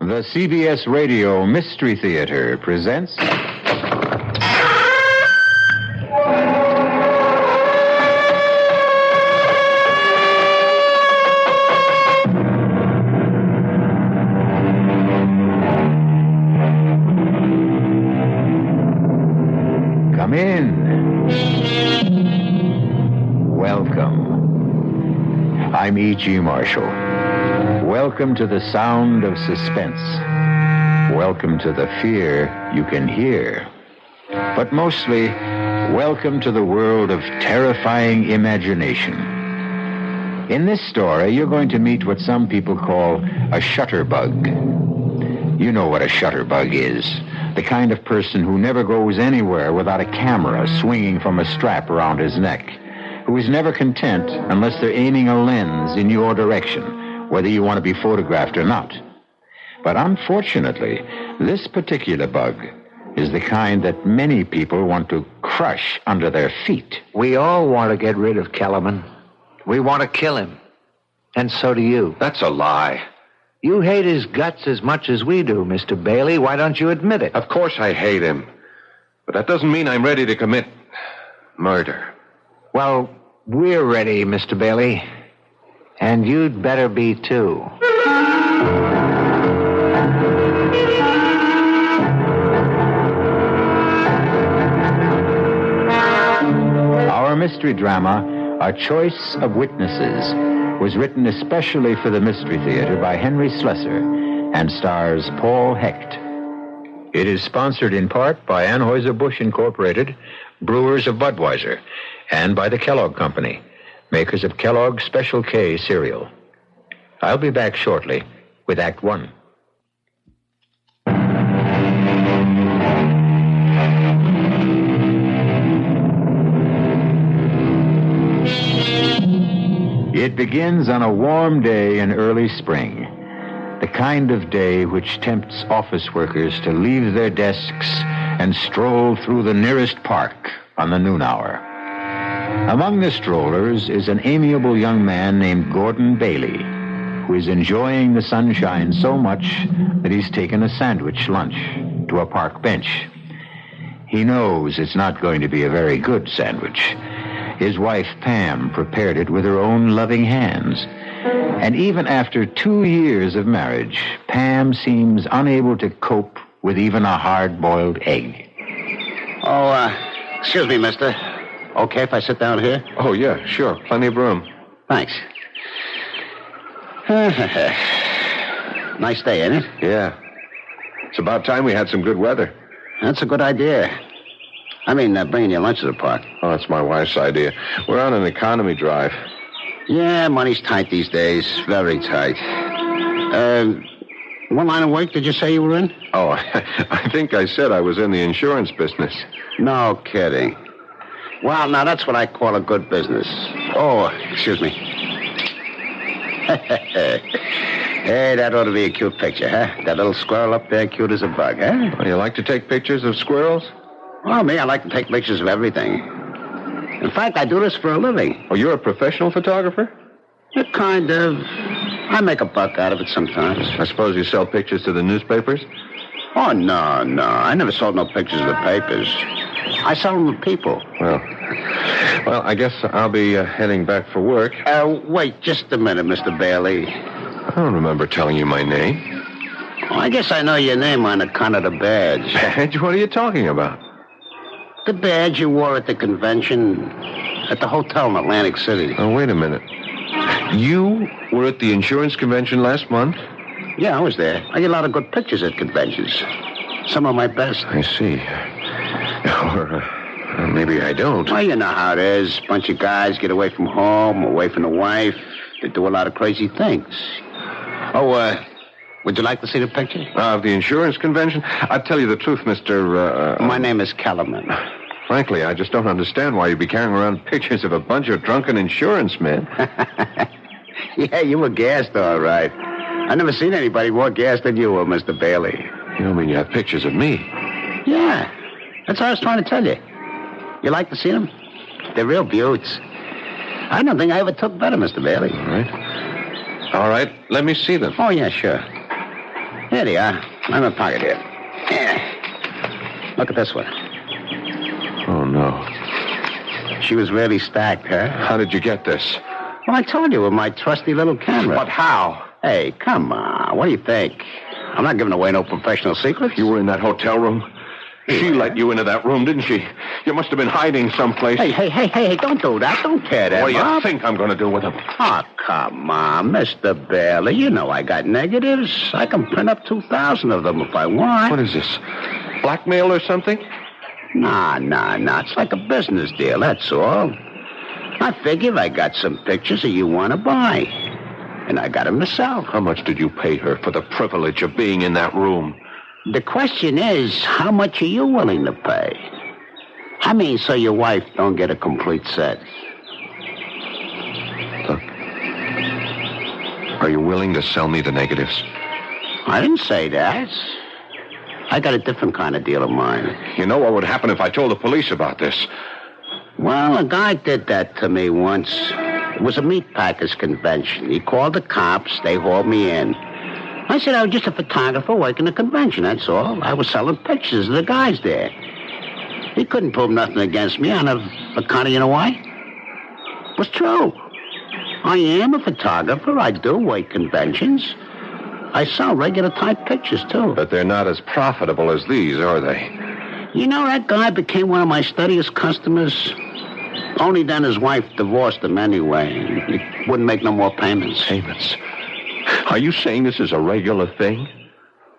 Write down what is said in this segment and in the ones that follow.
The CBS Radio Mystery Theater presents... Come in. Welcome. I'm E.G. Marshall. Welcome to the sound of suspense. Welcome to the fear you can hear. But mostly, welcome to the world of terrifying imagination. In this story, you're going to meet what some people call a shutterbug. You know what a shutterbug is. The kind of person who never goes anywhere without a camera swinging from a strap around his neck. Who is never content unless they're aiming a lens in your direction, whether you want to be photographed or not. But unfortunately, this particular bug is the kind that many people want to crush under their feet. We all want to get rid of Kellerman. We want to kill him. And so do you. That's a lie. You hate his guts as much as we do, Mr. Bailey. Why don't you admit it? Of course I hate him. But that doesn't mean I'm ready to commit murder. Well, we're ready, Mr. Bailey. And you'd better be, too. Our mystery drama, A Choice of Witnesses, was written especially for the Mystery Theater by Henry Slessor and stars Paul Hecht. It is sponsored in part by Anheuser-Busch Incorporated, brewers of Budweiser, and by the Kellogg Company, makers of Kellogg's Special K cereal. I'll be back shortly with Act One. It begins on a warm day in early spring, the kind of day which tempts office workers to leave their desks and stroll through the nearest park on the noon hour. Among the strollers is an amiable young man named Gordon Bailey, who is enjoying the sunshine so much that he's taken a sandwich lunch to a park bench. He knows it's not going to be a very good sandwich. His wife, Pam, prepared it with her own loving hands. And even after 2 years of marriage, Pam seems unable to cope with even a hard-boiled egg. Excuse me, mister. Okay if I sit down here? Oh, yeah, sure. Plenty of room. Thanks. Nice day, ain't it? Yeah. It's about time we had some good weather. That's a good idea. I mean, bringing your lunch to the park. Oh, that's my wife's idea. We're on an economy drive. Yeah, money's tight these days. Very tight. What line of work did you say you were in? Oh, I think I said I was in the insurance business. No kidding. Well, now that's what I call a good business. Oh, excuse me. Hey, that ought to be a cute picture, huh? That little squirrel up there, cute as a bug, huh? Oh, you like to take pictures of squirrels? Well, me, I like to take pictures of everything. In fact, I do this for a living. Oh, you're a professional photographer? Kind of. I make a buck out of it sometimes. I suppose you sell pictures to the newspapers? Oh, no. I never sold no pictures to the papers. I sell them to people. Well, I guess I'll be heading back for work. Wait just a minute, Mr. Bailey. I don't remember telling you my name. Well, I guess I know your name on account of the badge. Badge? What are you talking about? The badge you wore at the convention at the hotel in Atlantic City. Oh, wait a minute. You were at the insurance convention last month? Yeah, I was there. I get a lot of good pictures at conventions. Some of my best. I see. Or maybe I don't. Well, you know how it is. Bunch of guys get away from home, away from the wife. They do a lot of crazy things. Oh, would you like to see the picture? Of the insurance convention? I'll tell you the truth, Mr. My name is Kellerman. Frankly, I just don't understand why you'd be carrying around pictures of a bunch of drunken insurance men. Yeah, you were gassed, all right. I never seen anybody more gassed than you were, Mr. Bailey. You don't mean you have pictures of me? Yeah, that's what I was trying to tell you. You like to see them? They're real beauts. I don't think I ever took better, Mr. Bailey. All right, let me see them. Oh, yeah, sure. Here they are. I'm in my pocket here. Yeah. Look at this one. Oh, no. She was really stacked, huh? How did you get this? Well, I told you with my trusty little camera. But how? Hey, come on. What do you think? I'm not giving away no professional secrets. You were in that hotel room? She let you into that room, didn't she? You must have been hiding someplace. Hey, don't do that. Don't tear that What do you up. think I'm going to do with them? Oh, come on, Mr. Bailey. You know I got negatives. I can print up 2,000 of them if I want. What is this? Blackmail or something? Nah. It's like a business deal, that's all. I figured I got some pictures that you want to buy. And I got them myself. How much did you pay her for the privilege of being in that room? The question is, how much are you willing to pay? I mean, so your wife don't get a complete set. Look. Are you willing to sell me the negatives? I didn't say that. I got a different kind of deal in mind. You know what would happen if I told the police about this? Well, a guy did that to me once. It was a meat packers convention. He called the cops. They hauled me in. I said I was just a photographer working a convention, that's all. I was selling pictures of the guys there. He couldn't prove nothing against me on account of, you know why? It was true. I am a photographer. I do work conventions. I sell regular type pictures, too. But they're not as profitable as these, are they? You know, that guy became one of my steadiest customers. Only then his wife divorced him anyway. He wouldn't make no more payments. Payments? Are you saying this is a regular thing?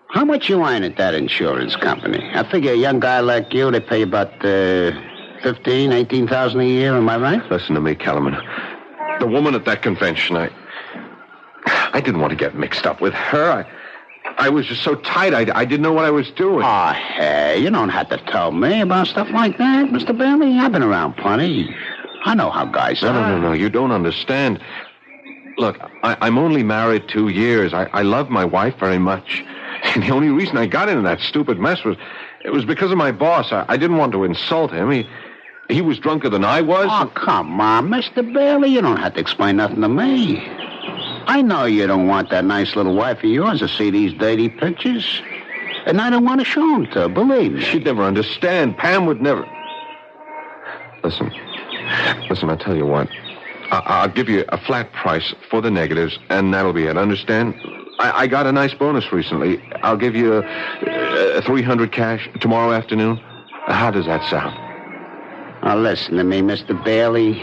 How much you earn at that insurance company? I figure a young guy like you, they pay about $15,000, $18,000 a year, am I right? Listen to me, Kellerman. The woman at that convention, I didn't want to get mixed up with her. I was just so tight, I didn't know what I was doing. Oh, hey, you don't have to tell me about stuff like that, Mr. Bailey. I've been around plenty. I know how guys are. No. You don't understand. Look, I'm only married 2 years. I love my wife very much. And the only reason I got into that stupid mess was because of my boss. I didn't want to insult him. He was drunker than I was. Oh, come on, Mr. Bailey. You don't have to explain nothing to me. I know you don't want that nice little wife of yours to see these dirty pictures. And I don't want to show them to her, believe me. She'd never understand. Pam would never... Listen, I'll tell you what. I'll give you a flat price for the negatives, and that'll be it. Understand? I got a nice bonus recently. I'll give you $300 cash tomorrow afternoon. How does that sound? Now, listen to me, Mr. Bailey.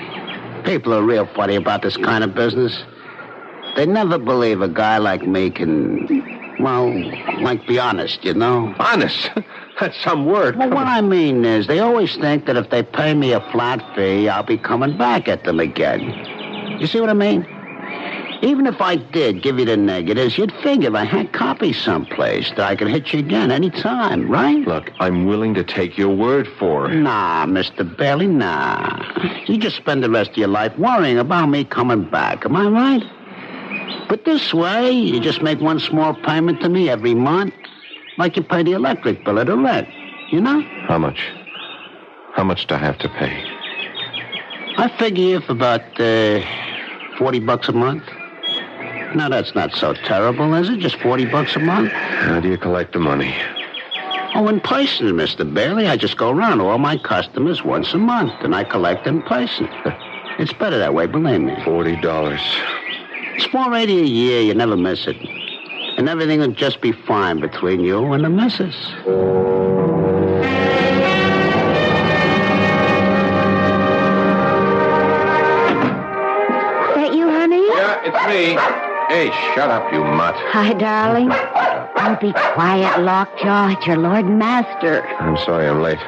People are real funny about this kind of business. They never believe a guy like me can, well, be honest, you know? Honest? That's some word. Well, what I mean is, they always think that if they pay me a flat fee, I'll be coming back at them again. You see what I mean? Even if I did give you the negatives, you'd figure I had copies someplace that I could hit you again any time, right? Look, I'm willing to take your word for it. Nah, Mr. Bailey, nah. You just spend the rest of your life worrying about me coming back, am I right? But this way, you just make one small payment to me every month, like you pay the electric bill or the rent, you know? How much? How much do I have to pay? I figure if about $40 a month. Now, that's not so terrible, is it? Just $40 a month? How do you collect the money? Oh, in person, Mr. Bailey. I just go around to all my customers once a month, and I collect in person. It's better that way, believe me. $40. It's $480 a year. You never miss it. And everything will just be fine between you and the missus. That you, honey? Yeah, it's me. Hey, shut up, you mutt. Hi, darling. Oh, be quiet, Lockjaw. It's your Lord and Master. I'm sorry I'm late.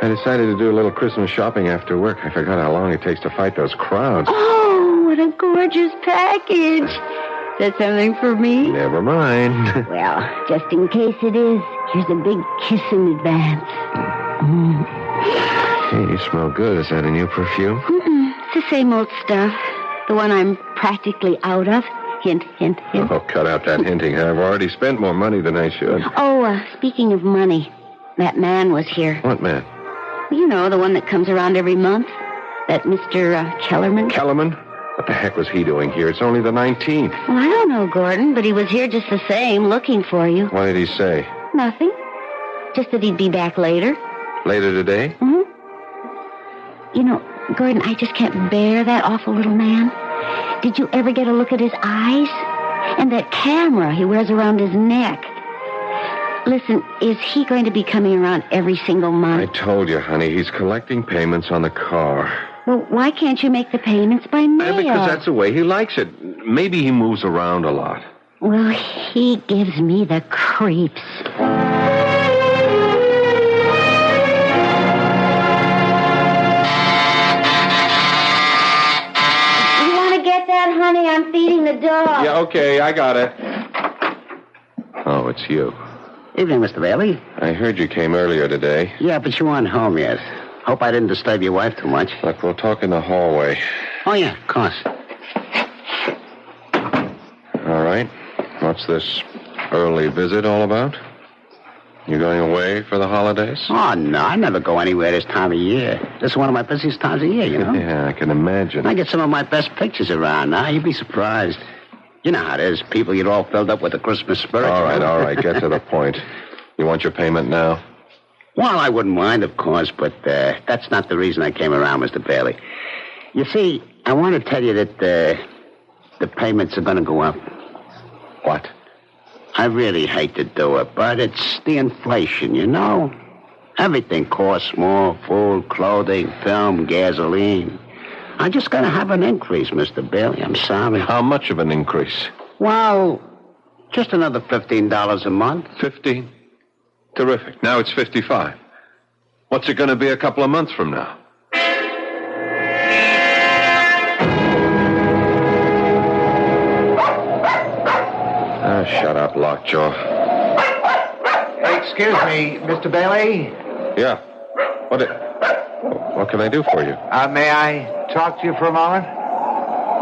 I decided to do a little Christmas shopping after work. I forgot how long it takes to fight those crowds. Oh, what a gorgeous package. Is that something for me? Never mind. Well, just in case it is, here's a big kiss in advance. Hey, you smell good. Is that a new perfume? It's the same old stuff. The one I'm practically out of. Hint, hint, hint. Oh, cut out that hinting. I've already spent more money than I should. Oh, speaking of money, that man was here. What man? You know, the one that comes around every month. That Mr. Kellerman. Kellerman? What the heck was he doing here? It's only the 19th. Well, I don't know, Gordon, but he was here just the same, looking for you. What did he say? Nothing. Just that he'd be back later. Later today? Mm-hmm. You know, Gordon, I just can't bear that awful little man. Did you ever get a look at his eyes? And that camera he wears around his neck. Listen, is he going to be coming around every single month? I told you, honey, he's collecting payments on the car. Well, why can't you make the payments by mail? Because that's the way he likes it. Maybe he moves around a lot. Well, he gives me the creeps. You want to get that, honey? I'm feeding the dog. Yeah, okay, I got it. Oh, it's you. Evening, Mr. Bailey. I heard you came earlier today. Yeah, but you aren't home yet. Hope I didn't disturb your wife too much. Look, we'll talk in the hallway. Oh, yeah, of course. All right. What's this early visit all about? You going away for the holidays? Oh, no, I never go anywhere this time of year. This is one of my busiest times of year, you know? Yeah, I can imagine. I get some of my best pictures around now. You'd be surprised. You know how it is. People get all filled up with the Christmas spirit. All right. Get to the point. You want your payment now? Well, I wouldn't mind, of course, but that's not the reason I came around, Mr. Bailey. You see, I want to tell you that the payments are going to go up. What? I really hate to do it, but it's the inflation, you know? Everything costs more. Food, clothing, film, gasoline. I just got to have an increase, Mr. Bailey. I'm sorry. How much of an increase? Well, just another $15 a month. 15? Terrific. Now it's 55. What's it going to be a couple of months from now? Shut up, Lockjaw. Excuse me, Mr. Bailey. Yeah. What can I do for you? May I talk to you for a moment?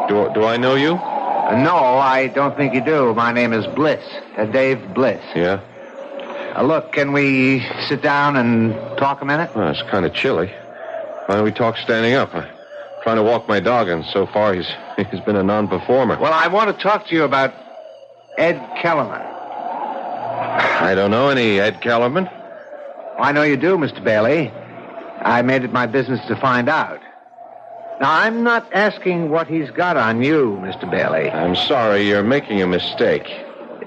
Do I know you? No, I don't think you do. My name is Bliss, Dave Bliss. Yeah? Look, can we sit down and talk a minute? Well, it's kind of chilly. Why don't we talk standing up? I'm trying to walk my dog, and so far he's been a non-performer. Well, I want to talk to you about Ed Kellerman. I don't know any Ed Kellerman. I know you do, Mr. Bailey. I made it my business to find out. Now, I'm not asking what he's got on you, Mr. Bailey. I'm sorry, you're making a mistake.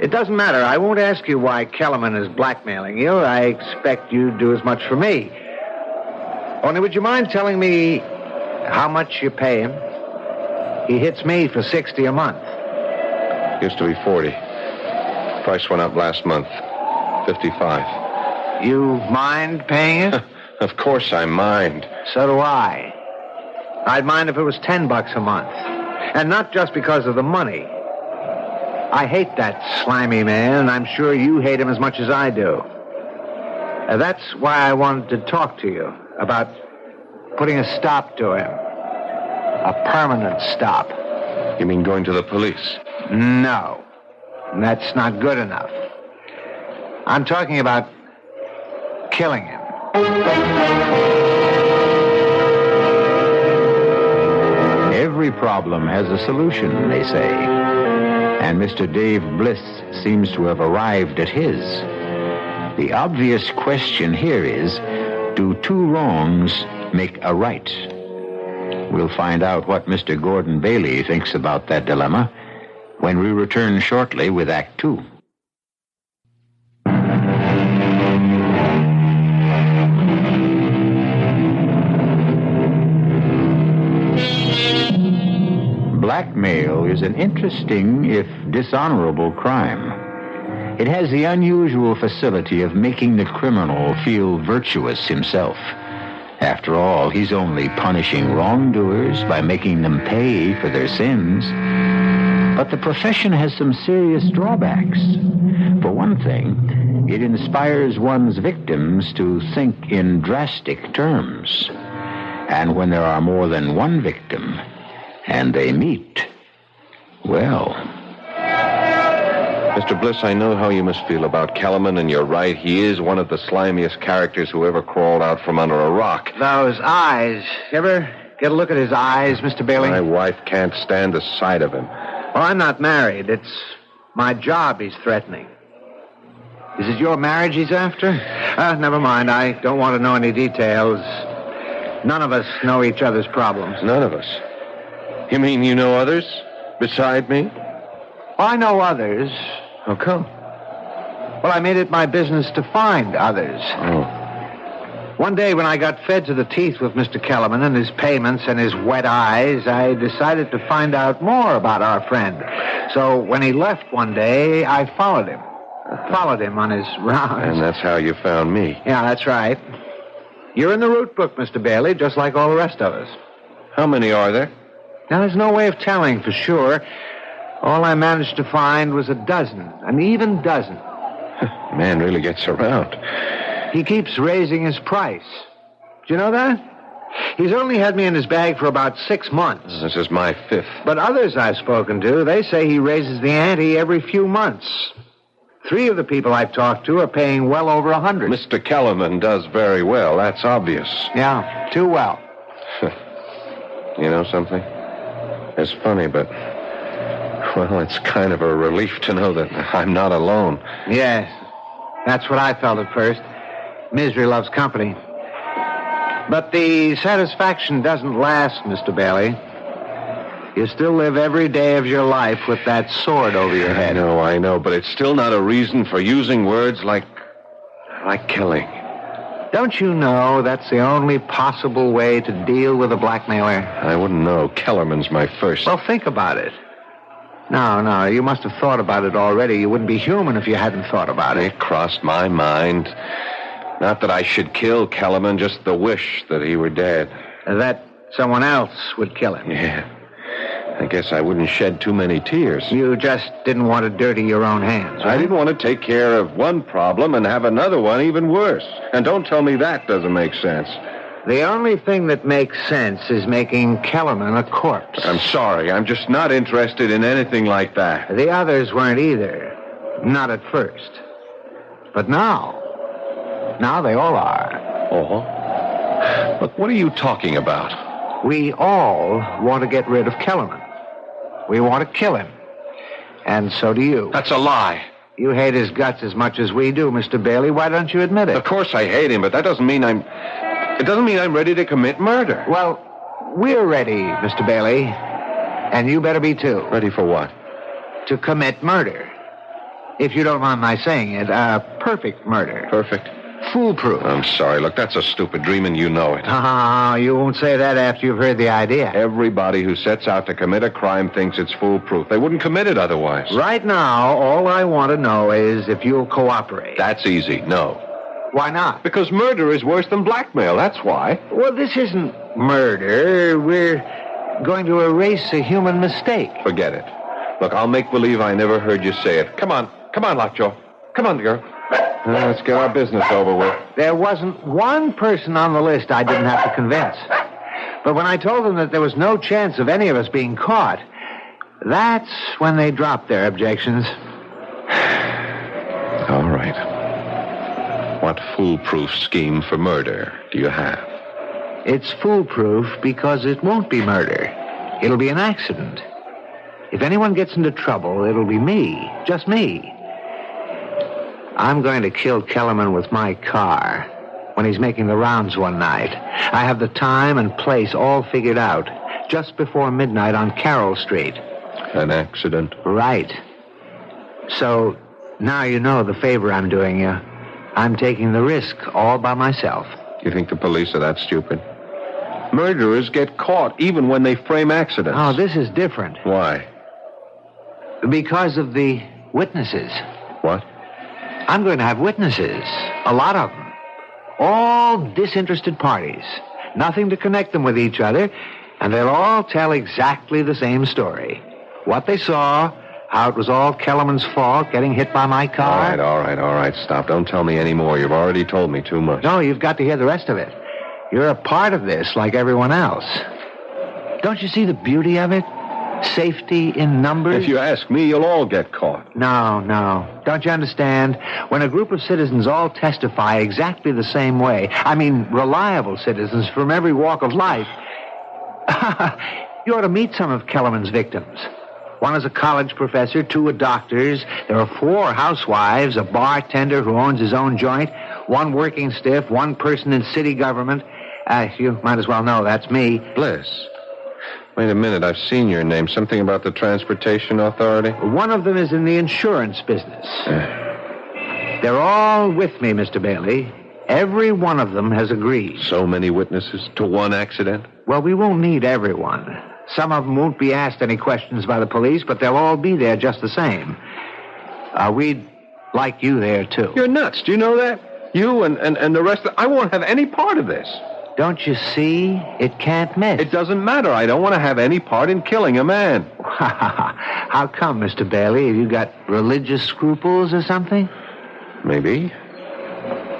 It doesn't matter. I won't ask you why Kellerman is blackmailing you. I expect you'd do as much for me. Only would you mind telling me how much you pay him? He hits me for $60 a month. Used to be 40. Price went up last month. 55. You mind paying it? Of course I mind. So do I. I'd mind if it was $10 a month. And not just because of the money. I hate that slimy man, and I'm sure you hate him as much as I do. That's why I wanted to talk to you about putting a stop to him. A permanent stop. You mean going to the police? No. That's not good enough. I'm talking about killing him. Every problem has a solution, they say. And Mr. Dave Bliss seems to have arrived at his. The obvious question here is, do two wrongs make a right? We'll find out what Mr. Gordon Bailey thinks about that dilemma when we return shortly with Act Two. Blackmail is an interesting, if dishonorable, crime. It has the unusual facility of making the criminal feel virtuous himself. After all, he's only punishing wrongdoers by making them pay for their sins. But the profession has some serious drawbacks. For one thing, it inspires one's victims to think in drastic terms. And when there are more than one victim, and they meet, well... Mr. Bliss, I know how you must feel about Kellerman, and you're right. He is one of the slimiest characters who ever crawled out from under a rock. Those eyes. You ever get a look at his eyes, Mr. Bailey? My wife can't stand the sight of him. Well, I'm not married. It's my job he's threatening. Is it your marriage he's after? Never mind. I don't want to know any details. None of us know each other's problems. None of us. You mean you know others beside me? Well, I know others. How come? Well, I made it my business to find others. Oh. One day when I got fed to the teeth with Mr. Kellerman and his payments and his wet eyes, I decided to find out more about our friend. So when he left one day, I followed him. Followed him on his rounds. And that's how you found me. Yeah, that's right. You're in the route book, Mr. Bailey, just like all the rest of us. How many are there? Now, there's no way of telling for sure. All I managed to find was a dozen, an even dozen. Man really gets around. He keeps raising his price. Do you know that? He's only had me in his bag for about 6 months. This is my 5th. But others I've spoken to, they say he raises the ante every few months. 3 of the people I've talked to are paying well over 100. Mr. Kellerman does very well. That's obvious. Yeah, too well. You know something? It's funny, but... Well, it's kind of a relief to know that I'm not alone. Yes, that's what I felt at first. Misery loves company. But the satisfaction doesn't last, Mr. Bailey. You still live every day of your life with that sword over your head. I know, but it's still not a reason for using words like killing. Don't you know that's the only possible way to deal with a blackmailer? I wouldn't know. Kellerman's my first. Well, think about it. No, you must have thought about it already. You wouldn't be human if you hadn't thought about it. It crossed my mind. Not that I should kill Kellerman, just the wish that he were dead. That someone else would kill him. Yeah. I guess I wouldn't shed too many tears. You just didn't want to dirty your own hands, right? I didn't want to take care of one problem and have another one even worse. And don't tell me that doesn't make sense. The only thing that makes sense is making Kellerman a corpse. I'm sorry. I'm just not interested in anything like that. The others weren't either. Not at first. But now they all are. Oh? Look, what are you talking about? We all want to get rid of Kellerman. We want to kill him. And so do you. That's a lie. You hate his guts as much as we do, Mr. Bailey. Why don't you admit it? Of course I hate him, but that doesn't mean I'm ready to commit murder. Well, we're ready, Mr. Bailey. And you better be too. Ready for what? To commit murder. If you don't mind my saying it, perfect murder. Perfect? Foolproof. I'm sorry. Look, that's a stupid dream, and you know it. You won't say that after you've heard the idea. Everybody who sets out to commit a crime thinks it's foolproof. They wouldn't commit it otherwise. Right now, all I want to know is if you'll cooperate. That's easy. No. Why not? Because murder is worse than blackmail. That's why. Well, this isn't murder. We're going to erase a human mistake. Forget it. Look, I'll make believe I never heard you say it. Come on, Lockjaw. Come on, girl. Let's get our business over with. There wasn't one person on the list I didn't have to convince. But when I told them that there was no chance of any of us being caught, that's when they dropped their objections. All right. What foolproof scheme for murder do you have? It's foolproof because it won't be murder. It'll be an accident. If anyone gets into trouble, it'll be me. Just me. I'm going to kill Kellerman with my car when he's making the rounds one night. I have the time and place all figured out. Just before midnight on Carroll Street. An accident? Right. So now you know the favor I'm doing you. I'm taking the risk all by myself. You think the police are that stupid? Murderers get caught even when they frame accidents. Oh, this is different. Why? Because of the witnesses. What? I'm going to have witnesses. A lot of them. All disinterested parties. Nothing to connect them with each other. And they'll all tell exactly the same story. What they saw, how it was all Kellerman's fault, getting hit by my car. All right. Stop. Don't tell me any more. You've already told me too much. No, you've got to hear the rest of it. You're a part of this like everyone else. Don't you see the beauty of it? Safety in numbers? If you ask me, you'll all get caught. No. Don't you understand? When a group of citizens all testify exactly the same way, I mean reliable citizens from every walk of life, You ought to meet some of Kellerman's victims. One is a college professor, 2 are doctors. There are 4 housewives, a bartender who owns his own joint, 1 working stiff, 1 person in city government. You might as well know that's me. Bliss. Wait a minute, I've seen your name. Something about the Transportation Authority? One of them is in the insurance business. They're all with me, Mr. Bailey. Every one of them has agreed. So many witnesses to one accident? Well, we won't need everyone. Some of them won't be asked any questions by the police, but they'll all be there just the same. We'd like you there, too. You're nuts. Do you know that? You and the rest of... I won't have any part of this. Don't you see? It can't miss. It doesn't matter. I don't want to have any part in killing a man. How come, Mr. Bailey? Have you got religious scruples or something? Maybe.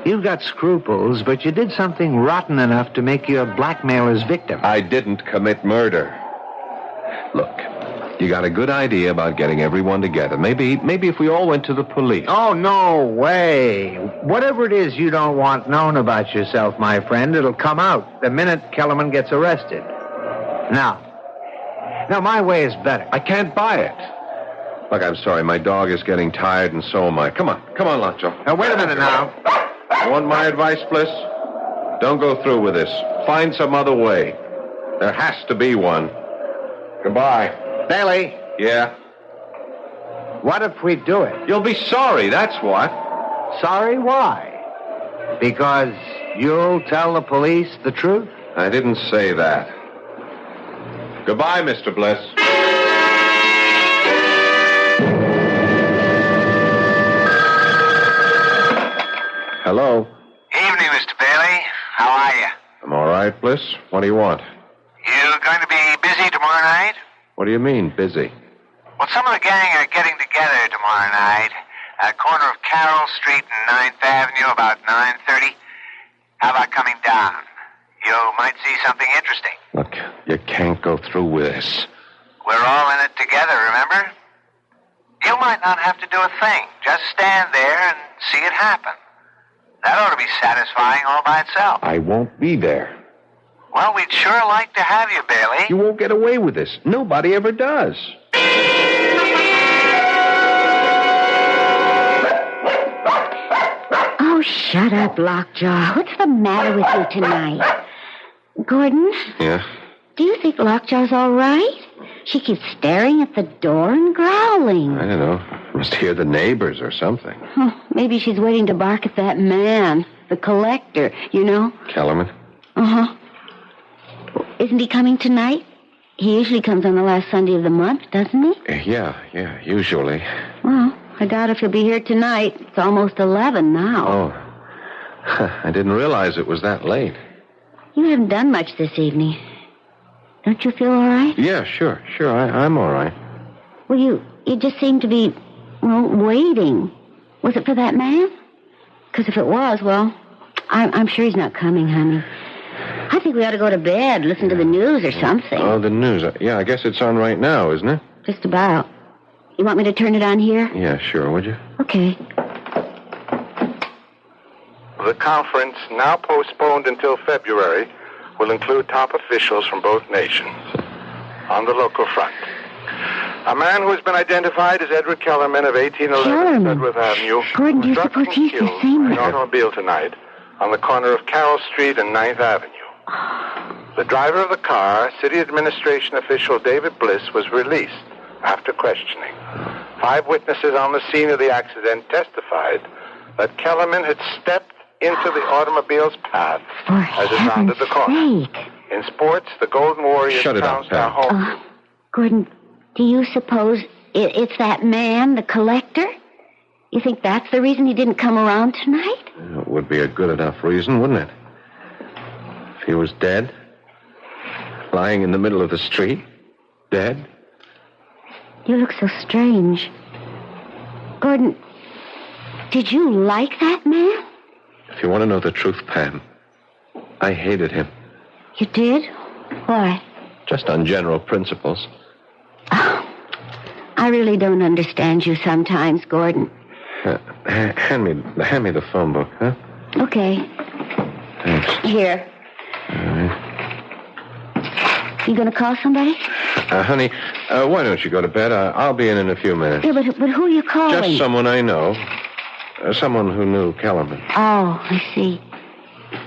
You've got scruples, but you did something rotten enough to make you a blackmailer's victim. I didn't commit murder. Look, you got a good idea about getting everyone together. Maybe if we all went to the police. Oh, no way. Whatever it is you don't want known about yourself, my friend, it'll come out the minute Kellerman gets arrested. Now, my way is better. I can't buy it. Look, I'm sorry. My dog is getting tired, and so am I. Come on, Lockjaw. Now, wait a minute now. You want my advice, Bliss? Don't go through with this. Find some other way. There has to be one. Goodbye. Bailey. Yeah? What if we do it? You'll be sorry, that's what. Sorry, why? Because you'll tell the police the truth? I didn't say that. Goodbye, Mr. Bliss. Hello. Evening, Mr. Bailey. How are you? I'm all right, Bliss. What do you want? You going to be busy tomorrow night? What do you mean, busy? Well, some of the gang are getting together tomorrow night at the corner of Carroll Street and 9th Avenue about 9:30. How about coming down? You might see something interesting. Look, you can't go through with this. We're all in it together, remember? You might not have to do a thing. Just stand there and see it happen. That ought to be satisfying all by itself. I won't be there. Well, we'd sure like to have you, Bailey. You won't get away with this. Nobody ever does. Oh, shut up, Lockjaw. What's the matter with you tonight? Gordon? Yeah? Do you think Lockjaw's all right? She keeps staring at the door and growling. I don't know. Must hear the neighbors or something. Oh, maybe she's waiting to bark at that man, the collector, you know? Kellerman? Uh-huh. Isn't he coming tonight? He usually comes on the last Sunday of the month, doesn't he? Yeah, usually. Well, I doubt if he'll be here tonight. It's almost 11 now. Oh. I didn't realize it was that late. You haven't done much this evening. Don't you feel all right? Yeah, sure. I'm all right. Well, you just seem to be, waiting. Was it for that man? Because if it was, well, I'm sure he's not coming, honey. I think we ought to go to bed, listen to the news or something. Oh, the news. Yeah, I guess it's on right now, isn't it? Just about. You want me to turn it on here? Yeah, sure, would you? Okay. The conference, now postponed until February, will include top officials from both nations. On the local front, a man who has been identified as Edward Kellerman of 1811 Sedgwick Avenue Gordon, do you was struck suppose and he's the killed same in an one? automobile tonight on the corner of Carroll Street and 9th Avenue. The driver of the car, city administration official David Bliss, was released after questioning. 5 witnesses on the scene of the accident testified that Kellerman had stepped into the automobile's path as it rounded the corner. Sake. In sports, the Golden Warriors Shut it up, trounced our home. Gordon, do you suppose it's that man, the collector? You think that's the reason he didn't come around tonight? It would be a good enough reason, wouldn't it? If he was dead, lying in the middle of the street, dead. You look so strange. Gordon, did you like that man? If you want to know the truth, Pam, I hated him. You did? Why? Just on general principles. Oh, I really don't understand you sometimes, Gordon. Hand me the phone book, huh? Okay. Thanks. Here. All right. You going to call somebody? Honey, why don't you go to bed? I'll be in a few minutes. Yeah, but who are you calling? Just someone I know. Someone who knew Kellerman. Oh, I see.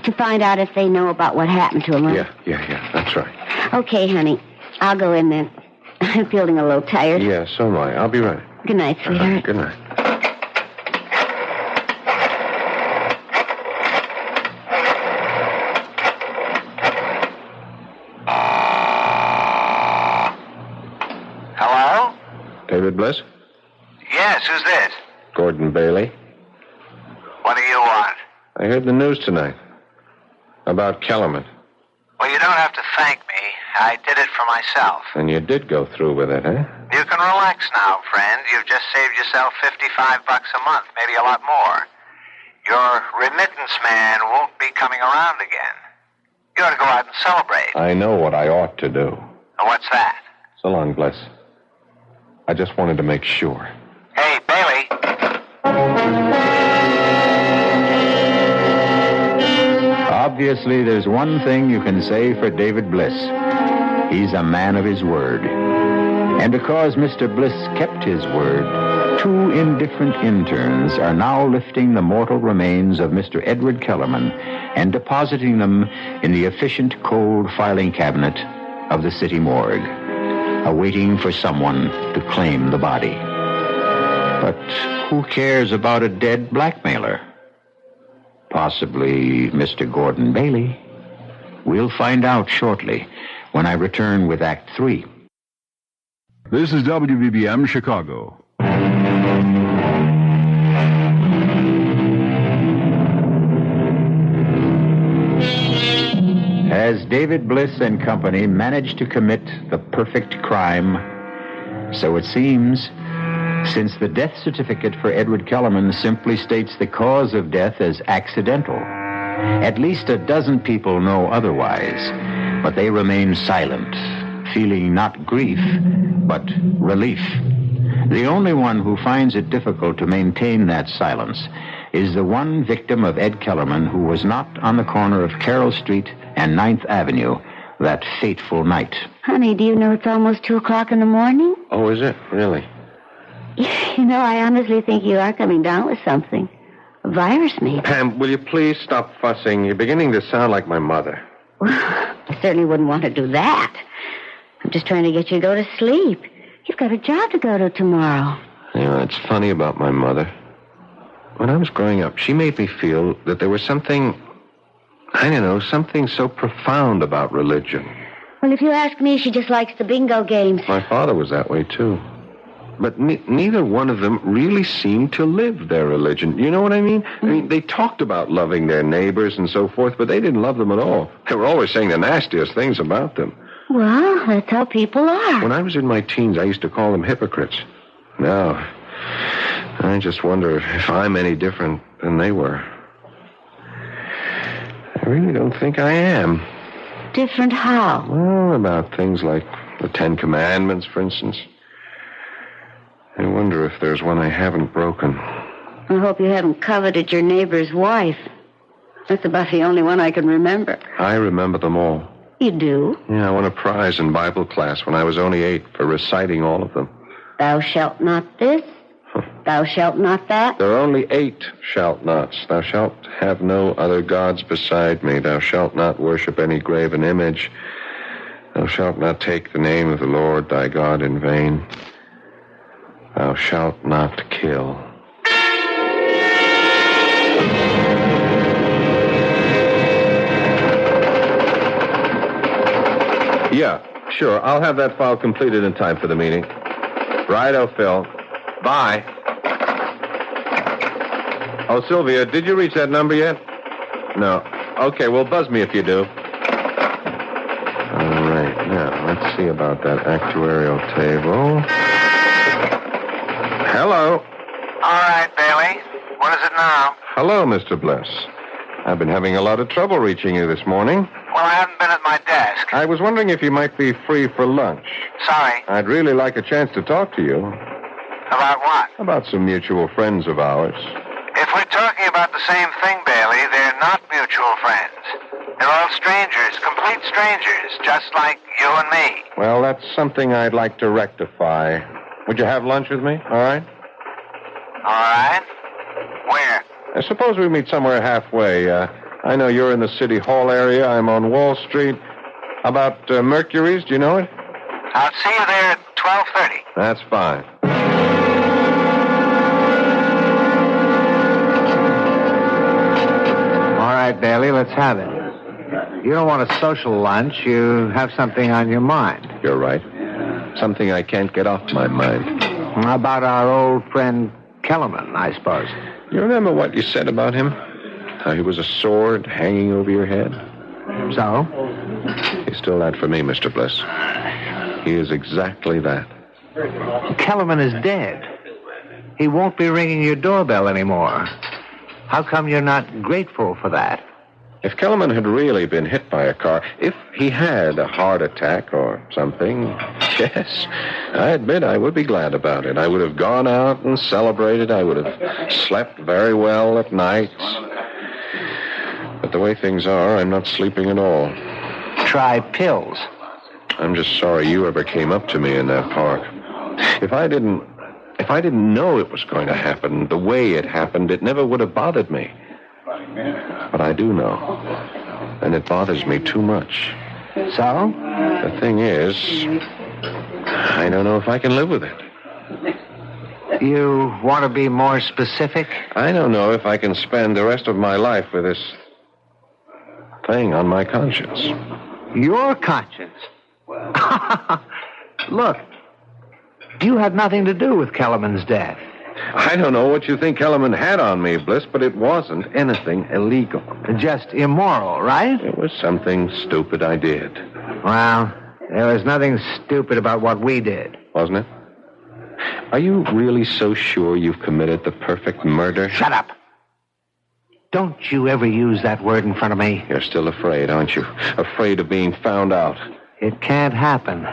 To find out if they know about what happened to him, huh? Yeah. That's right. Okay, honey. I'll go in then. I'm feeling a little tired. Yeah, so am I. I'll be right. Good night, sweetheart. Good night. Hello? David Bliss? Yes, who's this? Gordon Bailey. What do you want? I heard the news tonight. About Kellerman. Well, you don't have to thank me. I did it for myself. And you did go through with it, huh? You can relax now, friend. You've just saved yourself $55 a month, maybe a lot more. Your remittance man won't be coming around again. You ought to go out and celebrate. I know what I ought to do. And what's that? So long, Bliss. I just wanted to make sure. Hey, Bailey. Obviously, there's one thing you can say for David Bliss. He's a man of his word. And because Mr. Bliss kept his word, 2 indifferent interns are now lifting the mortal remains of Mr. Edward Kellerman and depositing them in the efficient cold filing cabinet of the city morgue, awaiting for someone to claim the body. But who cares about a dead blackmailer? Possibly Mr. Gordon Bailey. We'll find out shortly when I return with Act 3. This is WBBM Chicago. Has David Bliss and company managed to commit the perfect crime? So it seems, since the death certificate for Edward Kellerman simply states the cause of death as accidental. At least a dozen people know otherwise, but they remain silent, feeling not grief, but relief. The only one who finds it difficult to maintain that silence is the one victim of Ed Kellerman who was not on the corner of Carroll Street and 9th Avenue that fateful night. Honey, do you know it's almost 2 o'clock in the morning? Oh, is it? Really? You know, I honestly think you are coming down with something. A virus, maybe. Pam, will you please stop fussing? You're beginning to sound like my mother. I certainly wouldn't want to do that. I'm just trying to get you to go to sleep. You've got a job to go to tomorrow. You know, it's funny about my mother. When I was growing up, she made me feel that there was something, I don't know, something so profound about religion. Well, if you ask me, she just likes the bingo games. My father was that way, too. But neither one of them really seemed to live their religion. You know what I mean? I mean, they talked about loving their neighbors and so forth, but they didn't love them at all. They were always saying the nastiest things about them. Well, that's how people are. When I was in my teens, I used to call them hypocrites. Now, I just wonder if I'm any different than they were. I really don't think I am. Different how? Well, about things like the 10 Commandments, for instance. I wonder if there's one I haven't broken. I hope you haven't coveted your neighbor's wife. That's about the only one I can remember. I remember them all. You do? Yeah, I won a prize in Bible class when I was only 8 for reciting all of them. Thou shalt not this. Thou shalt not that. There are only 8 shalt nots. Thou shalt have no other gods beside me. Thou shalt not worship any graven image. Thou shalt not take the name of the Lord thy God in vain. Thou shalt not kill. Yeah, sure. I'll have that file completed in time for the meeting. Righto, Phil. Bye. Oh, Sylvia, did you reach that number yet? No. Okay, well, buzz me if you do. All right, now, let's see about that actuarial table. Hello. All right, Bailey. What is it now? Hello, Mr. Bliss. I've been having a lot of trouble reaching you this morning. Well, I haven't been at my desk. I was wondering if you might be free for lunch. Sorry. I'd really like a chance to talk to you. About what? About some mutual friends of ours. If If we're talking about the same thing, Bailey, they're not mutual friends. They're all strangers, complete strangers, just like you and me. Well, that's something I'd like to rectify. Would you have lunch with me? All right? All right? Where? I suppose we meet somewhere halfway. I know you're in the City Hall area. I'm on Wall Street. How about Mercury's? Do you know it? I'll see you there at 12:30. That's fine. All right, Bailey, let's have it. You don't want a social lunch. You have something on your mind. You're right. Something I can't get off my mind. How about our old friend Kellerman, I suppose? You remember what you said about him? How he was a sword hanging over your head? So? He's still that for me, Mr. Bliss. He is exactly that. Kellerman is dead. He won't be ringing your doorbell anymore. How come you're not grateful for that? If Kellerman had really been hit by a car, if he had a heart attack or something, yes, I admit I would be glad about it. I would have gone out and celebrated. I would have slept very well at nights. But the way things are, I'm not sleeping at all. Try pills. I'm just sorry you ever came up to me in that park. If I didn't know it was going to happen the way it happened, it never would have bothered me. But I do know. And it bothers me too much. So? The thing is, I don't know if I can live with it. You want to be more specific? I don't know if I can spend the rest of my life with this thing on my conscience. Your conscience? Look, you had nothing to do with Kellerman's death. I don't know what you think Kellerman had on me, Bliss, but it wasn't anything illegal. Just immoral, right? It was something stupid I did. Well, there was nothing stupid about what we did. Wasn't it? Are you really so sure you've committed the perfect murder? Shut up. Don't you ever use that word in front of me. You're still afraid, aren't you? Afraid of being found out. It can't happen.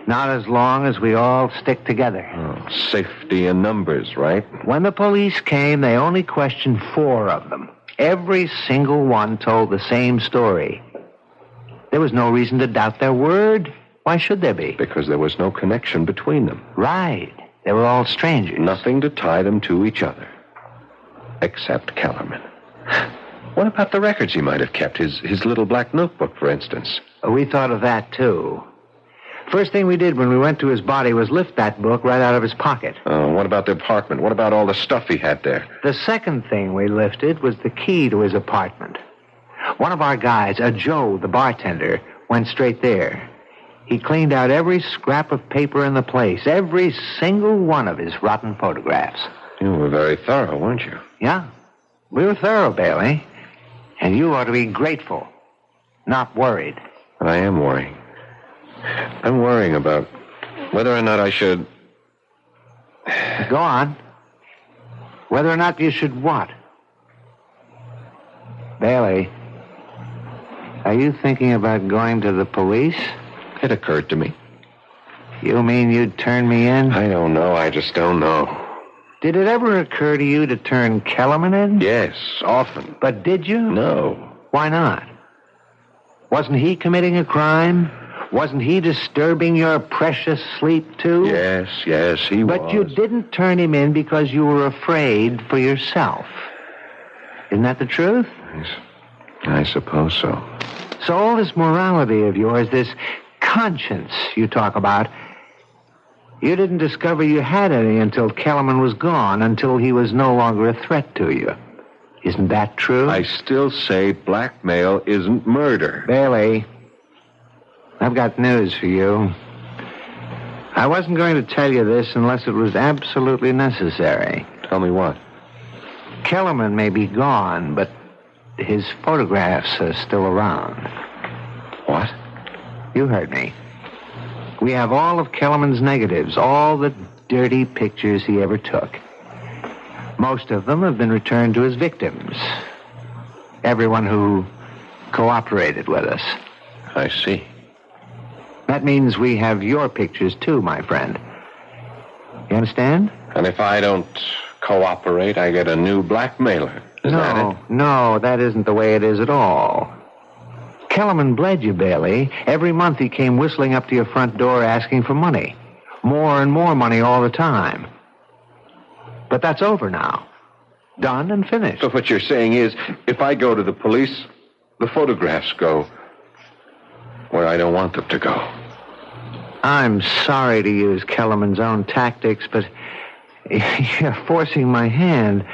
Not as long as we all stick together. Oh, safety in numbers, right? When the police came, they only questioned 4 of them. Every single one told the same story. There was no reason to doubt their word. Why should there be? Because there was no connection between them. Right. They were all strangers. Nothing to tie them to each other. Except Kellerman. What about the records he might have kept? His little black notebook, for instance. We thought of that, too. First thing we did when we went to his body was lift that book right out of his pocket. Oh, what about the apartment? What about all the stuff he had there? The second thing we lifted was the key to his apartment. One of our guys, Joe, the bartender, went straight there. He cleaned out every scrap of paper in the place, every single one of his rotten photographs. You were very thorough, weren't you? Yeah. We were thorough, Bailey. And you ought to be grateful, not worried. But I am worrying. I'm worrying about whether or not I should... Go on. Whether or not you should what? Bailey, are you thinking about going to the police? It occurred to me. You mean you'd turn me in? I don't know. I just don't know. Did it ever occur to you to turn Kellerman in? Yes, often. But did you? No. Why not? Wasn't he committing a crime? Wasn't he disturbing your precious sleep, too? Yes, he was. But you didn't turn him in because you were afraid for yourself. Isn't that the truth? I suppose so. So all this morality of yours, this conscience you talk about, you didn't discover you had any until Kellerman was gone, until he was no longer a threat to you. Isn't that true? I still say blackmail isn't murder. Bailey, I've got news for you. I wasn't going to tell you this unless it was absolutely necessary. Tell me what? Kellerman may be gone, but his photographs are still around. What? You heard me. We have all of Kellerman's negatives, all the dirty pictures he ever took. Most of them have been returned to his victims. Everyone who cooperated with us. I see. That means we have your pictures, too, my friend. You understand? And if I don't cooperate, I get a new blackmailer. Is that it? No, that isn't the way it is at all. Kellerman bled you, Bailey. Every month he came whistling up to your front door asking for money. More and more money all the time. But that's over now. Done and finished. So what you're saying is, if I go to the police, the photographs go where I don't want them to go. I'm sorry to use Kellerman's own tactics, but you're forcing my hand.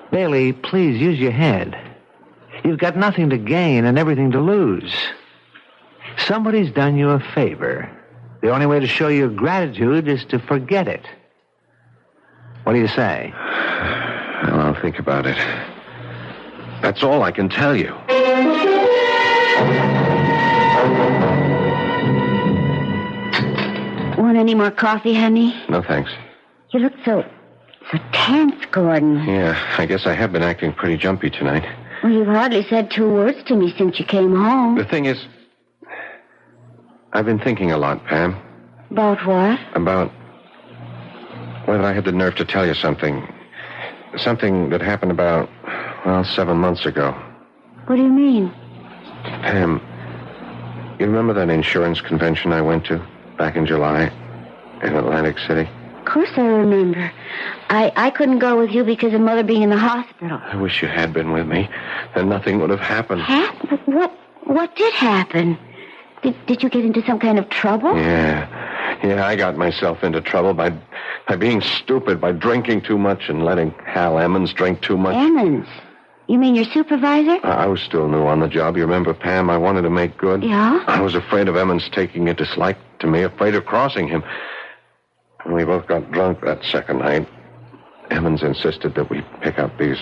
Bailey, please use your head. You've got nothing to gain and everything to lose. Somebody's done you a favor. The only way to show your gratitude is to forget it. What do you say? Well, I'll think about it. That's all I can tell you. Want any more coffee, honey? No, thanks. You look so tense, Gordon. Yeah, I guess I have been acting pretty jumpy tonight. Well, you've hardly said 2 words to me since you came home. The thing is, I've been thinking a lot, Pam. About what? About... Well, I had the nerve to tell you something. Something that happened about, 7 months ago. What do you mean? Pam, you remember that insurance convention I went to back in July in Atlantic City? Of course I remember. I couldn't go with you because of Mother being in the hospital. I wish you had been with me. Then nothing would have happened. What did happen? Did you get into some kind of trouble? Yeah, I got myself into trouble by being stupid, by drinking too much and letting Hal Emmons drink too much. Emmons? You mean your supervisor? I was still new on the job. You remember, Pam? I wanted to make good. Yeah? I was afraid of Emmons taking a dislike to me, afraid of crossing him. And we both got drunk that second night. Emmons insisted that we pick up these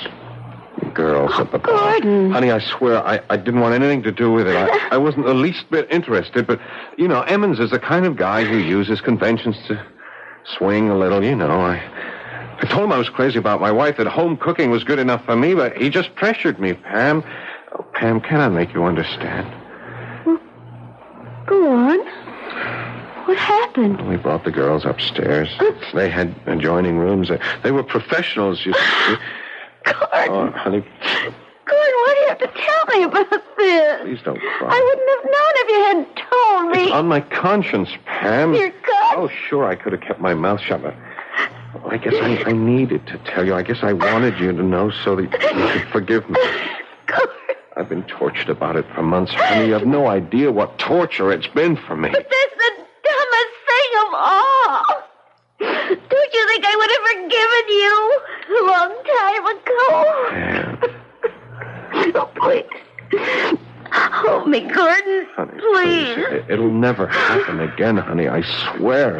girls at the bar. Gordon. Honey, I swear, I didn't want anything to do with it. I wasn't the least bit interested, but, Emmons is the kind of guy who uses conventions to swing a little, I told him I was crazy about my wife, that home cooking was good enough for me, but he just pressured me, Pam. Oh, Pam, can I make you understand? Well, go on. What happened? We brought the girls upstairs. Oops. They had adjoining rooms. They were professionals, you see. Gordon. Oh, honey. Gordon, why do you have to tell me about this? Please don't cry. I wouldn't have known if you hadn't told me. It's on my conscience, Pam. Your conscience? Oh, sure, I could have kept my mouth shut, but I guess I needed to tell you. I guess I wanted you to know so that you could forgive me. Gordon. I've been tortured about it for months, honey. You have no idea what torture it's been for me. But that's the dumbest thing of all. Don't you think I would have forgiven you a long time ago? Yeah. Oh, please. Hold me, Gordon. Honey, please. It'll never happen again, honey. I swear.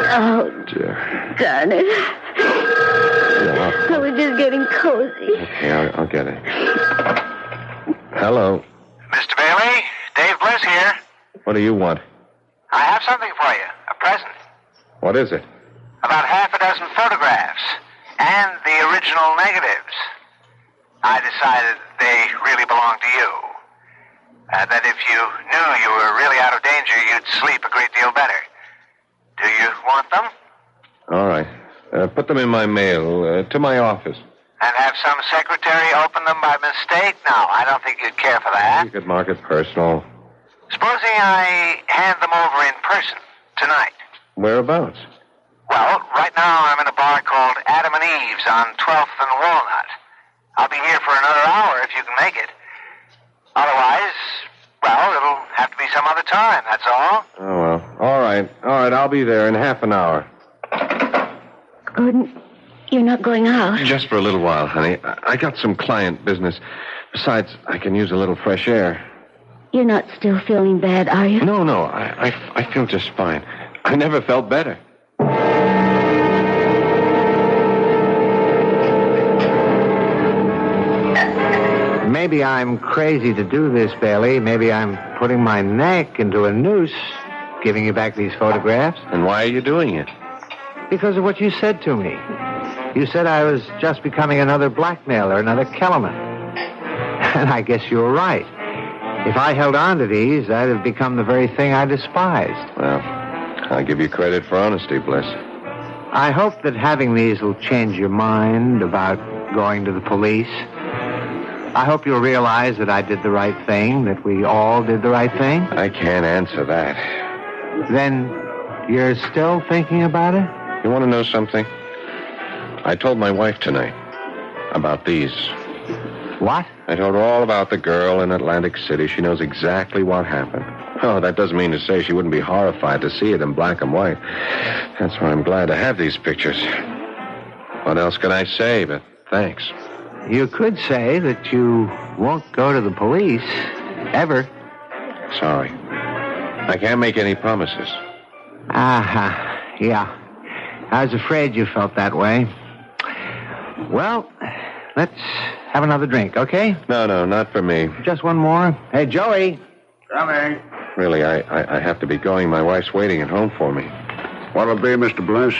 Oh, dear. darn it. Yeah, I was just getting cozy. Okay, I'll get it. Hello. Mr. Bailey, Dave Bliss here. What do you want? I have something for you, a present. What is it? About half a dozen photographs and the original negatives. I decided they really belong to you. That if you knew you were really out of danger, you'd sleep a great deal better. Do you want them? All right. Put them in my mail, to my office. And have some secretary open them by mistake? No, I don't think you'd care for that. You could mark it personal. Supposing I hand them over in person tonight. Whereabouts? Well, right now I'm in a bar called Adam and Eve's on 12th and Walnut. I'll be here for another hour if you can make it. Otherwise, well, it'll have to be some other time, that's all. Oh, well. All right, I'll be there in half an hour. Gordon, you're not going out. Just for a little while, honey. I got some client business. Besides, I can use a little fresh air. You're not still feeling bad, are you? No, I feel just fine. I never felt better. Maybe I'm crazy to do this, Bailey. Maybe I'm putting my neck into a noose, giving you back these photographs. And why are you doing it? Because of what you said to me. You said I was just becoming another blackmailer, another Kellerman. And I guess you were right. If I held on to these, I'd have become the very thing I despised. Well, I'll give you credit for honesty, Bliss. I hope that having these will change your mind about going to the police. I hope you'll realize that I did the right thing, that we all did the right thing. I can't answer that. Then you're still thinking about it? You want to know something? I told my wife tonight about these. What? I told her all about the girl in Atlantic City. She knows exactly what happened. Oh, that doesn't mean to say she wouldn't be horrified to see it in black and white. That's why I'm glad to have these pictures. What else can I say but thanks? You could say that you won't go to the police, ever. Sorry. I can't make any promises. Yeah. I was afraid you felt that way. Well, let's have another drink, okay? No, not for me. Just one more. Hey, Joey. Coming. Really, I have to be going. My wife's waiting at home for me. What'll it be, Mr. Bliss?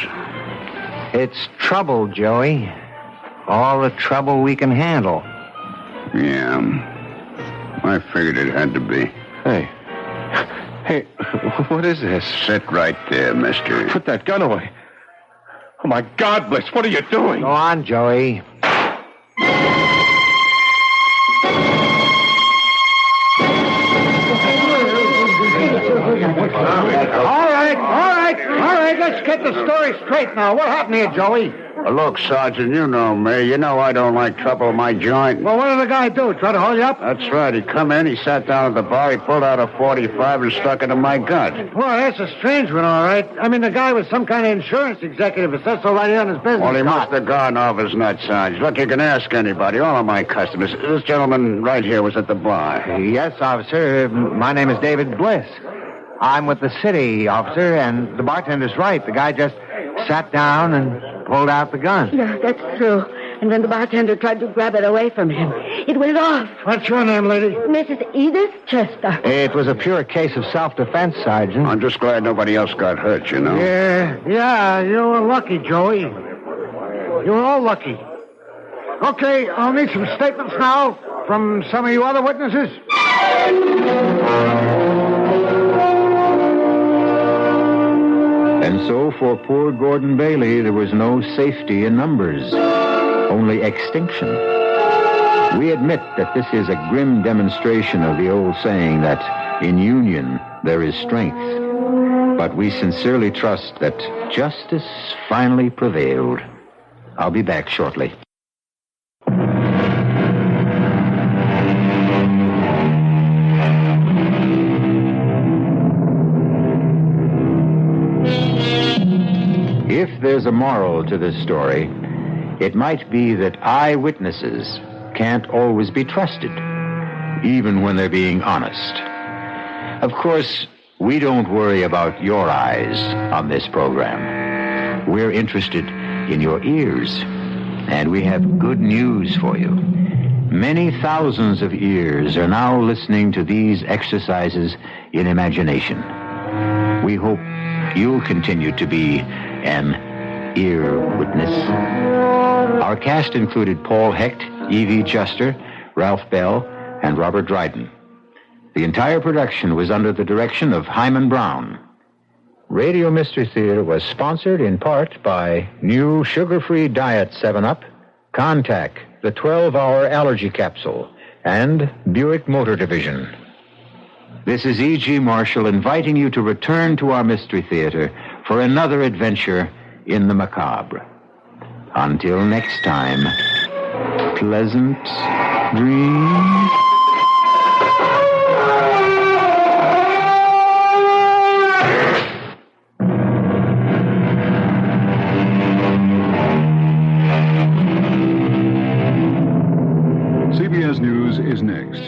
It's trouble, Joey. All the trouble we can handle. Yeah. I figured it had to be. Hey, what is this? Sit right there, mister. Put that gun away. Oh, my God, Bliss, what are you doing? Go on, Joey. All right, let's get the story straight now. What happened here, Joey? Look, Sergeant, you know me. You know I don't like trouble in my joint. Well, what did the guy do? Try to hold you up? That's right. He come in, he sat down at the bar, he pulled out a .45 and stuck it in my gut. Well, that's a strange one, all right. I mean, the guy was some kind of insurance executive. It says so right here on his business Well, he card. must have gone off his nut, Sarge. Look, you can ask anybody, all of my customers. This gentleman right here was at the bar. Yes, officer. My name is David Bliss. I'm with the city, officer, and the bartender's right. The guy just sat down and pulled out the gun. Yeah, that's true. And when the bartender tried to grab it away from him, it went off. What's your name, lady? Mrs. Edith Chester. It was a pure case of self-defense, Sergeant. I'm just glad nobody else got hurt, you know. Yeah, you were lucky, Joey. You were all lucky. Okay, I'll need some statements now from some of you other witnesses. And so for poor Gordon Bailey, there was no safety in numbers, only extinction. We admit that this is a grim demonstration of the old saying that in union there is strength. But we sincerely trust that justice finally prevailed. I'll be back shortly. If there's a moral to this story, it might be that eyewitnesses can't always be trusted, even when they're being honest. Of course, we don't worry about your eyes on this program. We're interested in your ears, and we have good news for you. Many thousands of ears are now listening to these exercises in imagination. We hope you'll continue to be an ear witness. Our cast included Paul Hecht, Evie Juster, Ralph Bell, and Robert Dryden. The entire production was under the direction of Hyman Brown. Radio Mystery Theater was sponsored in part by new sugar-free diet 7-Up, Contact, the 12-hour allergy capsule, and Buick Motor Division. This is E.G. Marshall inviting you to return to our Mystery Theater for another adventure in the macabre. Until next time, pleasant dreams. CBS News is next.